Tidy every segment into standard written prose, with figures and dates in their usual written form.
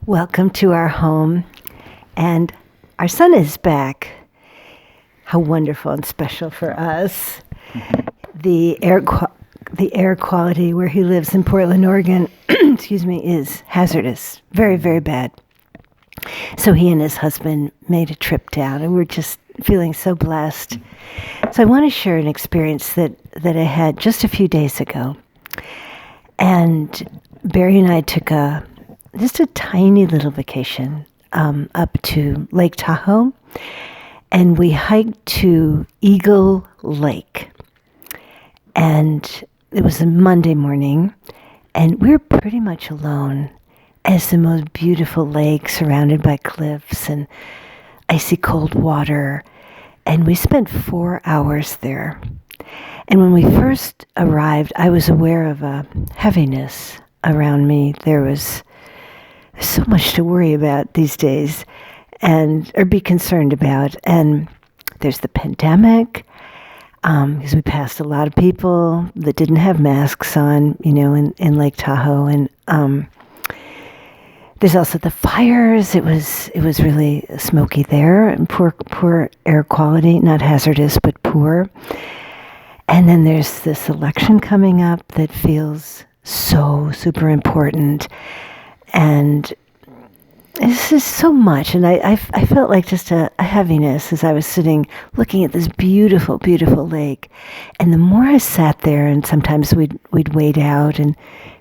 Welcome to our home, and our son is back. How wonderful and special for us. The air quality where he lives in Portland, Oregon, is hazardous. Very, very bad. So he and his husband made a trip down, and we're just feeling so blessed. So I want to share an experience that I had just a few days ago. And Barry and I took just a tiny little vacation up to Lake Tahoe, and we hiked to Eagle Lake. And it was a Monday morning, and we were pretty much alone as the most beautiful lake surrounded by cliffs and icy cold water. And we spent 4 hours there. And when we first arrived, I was aware of a heaviness around me. There was so much to worry about these days or be concerned about. And there's the pandemic, because we passed a lot of people that didn't have masks on, in Lake Tahoe. And there's also the fires. It was really smoky there, and poor air quality, not hazardous, but poor. And then there's this election coming up that feels so super important. And this is so much. And I felt like just a heaviness as I was sitting looking at this beautiful, beautiful lake. And the more I sat there, and sometimes we'd wade out and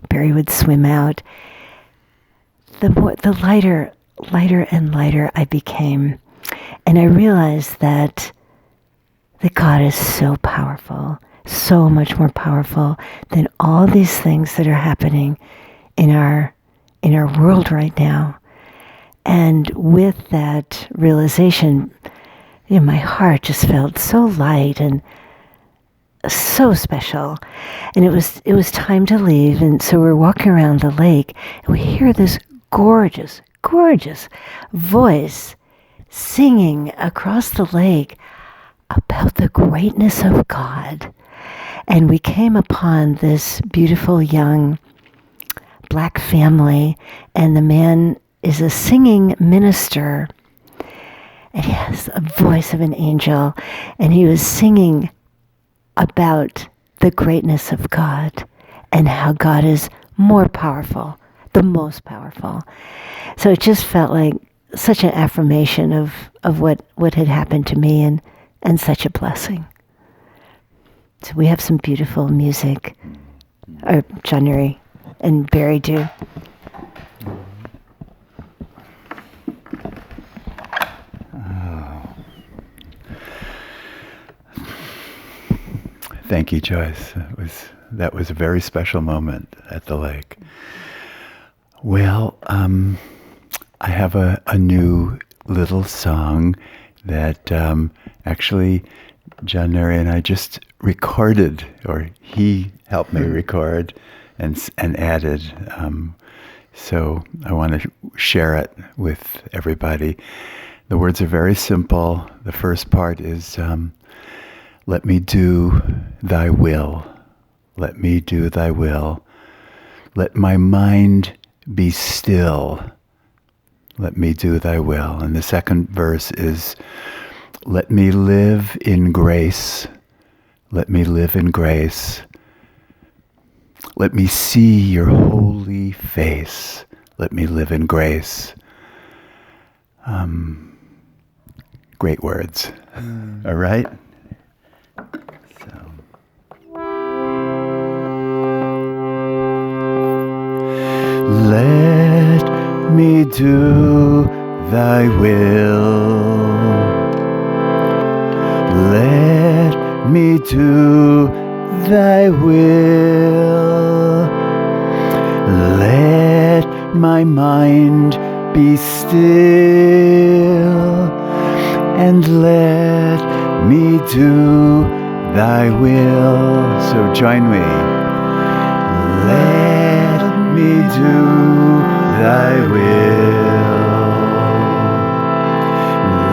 Barry would swim out, the lighter and lighter I became. And I realized that God is so powerful, so much more powerful than all these things that are happening in our world right now. And with that realization, my heart just felt so light and so special. And it was time to leave. And so we're walking around the lake, and we hear this gorgeous, gorgeous voice singing across the lake about the greatness of God. And we came upon this beautiful young Black family, and the man is a singing minister, and he has a voice of an angel, and he was singing about the greatness of God and how God is more powerful, the most powerful. So it just felt like such an affirmation of what had happened to me, and such a blessing. So we have some beautiful music, or John-Nuri and Barry do. Thank you, Joyce. That was a very special moment at the lake. Well, I have a new little song that actually John-Nuri and I just recorded, or he helped me record and added. So I want to share it with everybody. The words are very simple. The first part is, let me do thy will. Let me do thy will. Let my mind be still. Let me do thy will. And the second verse is, let me live in grace. Let me live in grace. Let me see your holy face. Let me live in grace. Great words. All right? Let me do thy will. Let me do thy will. Let my mind be still, and let me do thy will. So join me. Let me do thy will.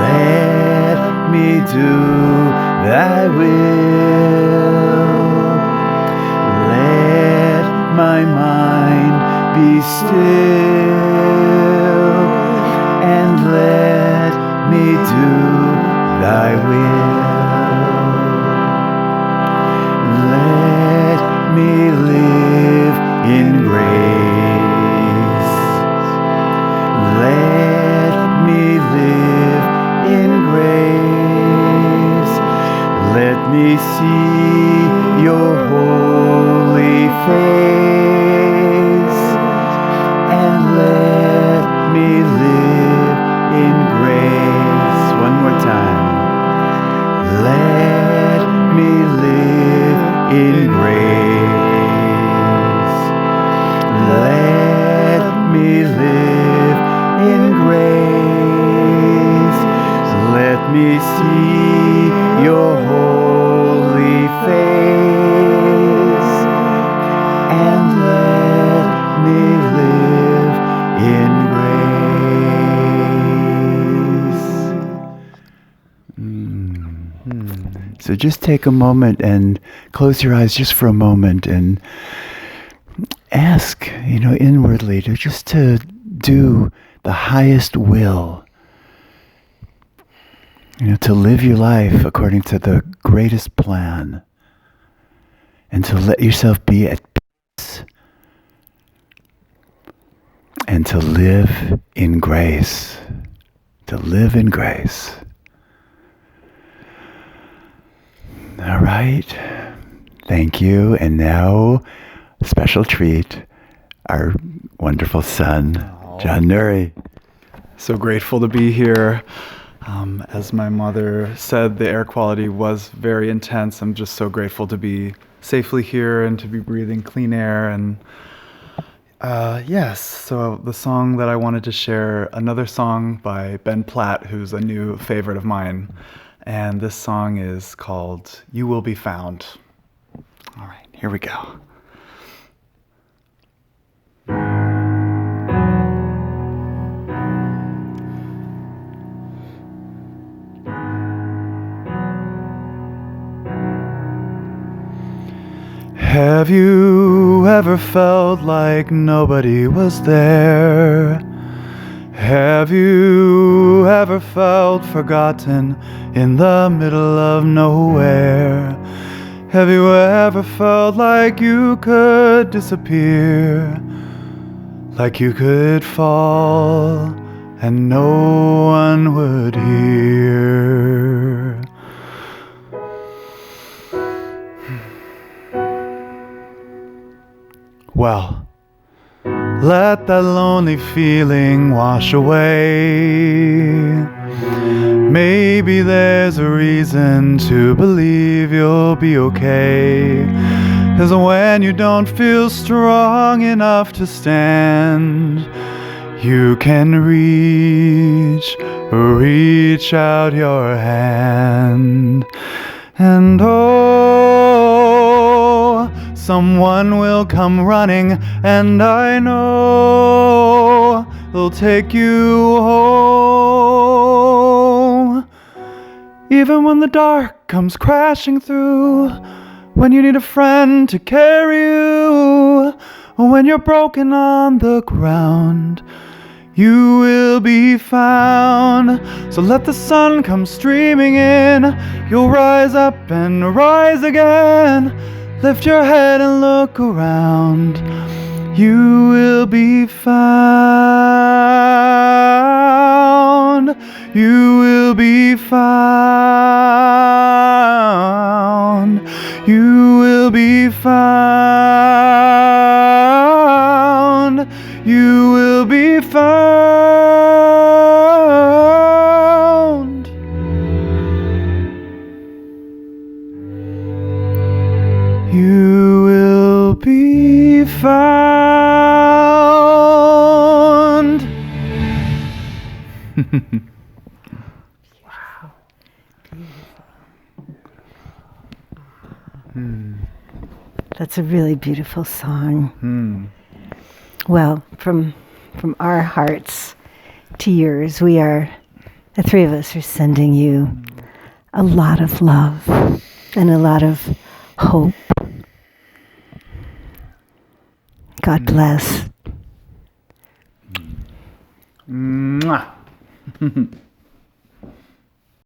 Let me do thy will. Let my mind be still, do thy will. Let me live in grace. Let me live in grace. Let me see your holy face, and let me live in grace. One more time. Let me live in grace. Let me live in grace. Let me see your holy face, and let me live in grace. So just take a moment and close your eyes just for a moment and ask, inwardly to do the highest will. To live your life according to the greatest plan, and to let yourself be at peace, and to live in grace. To live in grace. All right. Thank you. And now, a special treat, our wonderful son, John-Nuri. So grateful to be here. As my mother said, the air quality was very intense. I'm just so grateful to be safely here and to be breathing clean air. And yes, so the song that I wanted to share, another song by Ben Platt, who's a new favorite of mine. And this song is called You Will Be Found. All right, here we go. Have you ever felt like nobody was there? Have you ever felt forgotten in the middle of nowhere? Have you ever felt like you could disappear? Like you could fall and no one would hear? Well, let that lonely feeling wash away. Maybe there's a reason to believe you'll be okay. 'Cause when you don't feel strong enough to stand, you can reach out your hand. And oh, someone will come running, and I know they'll take you home. Even when the dark comes crashing through, when you need a friend to carry you, when you're broken on the ground, you will be found. So let the sun come streaming in, you'll rise up and rise again. Lift your head and look around, you will be found. You will be found. You will be found. You will be found. You will be found. Wow. That's a really beautiful song. Well, from our hearts to yours, the three of us are sending you a lot of love and a lot of hope. God bless. Mwah.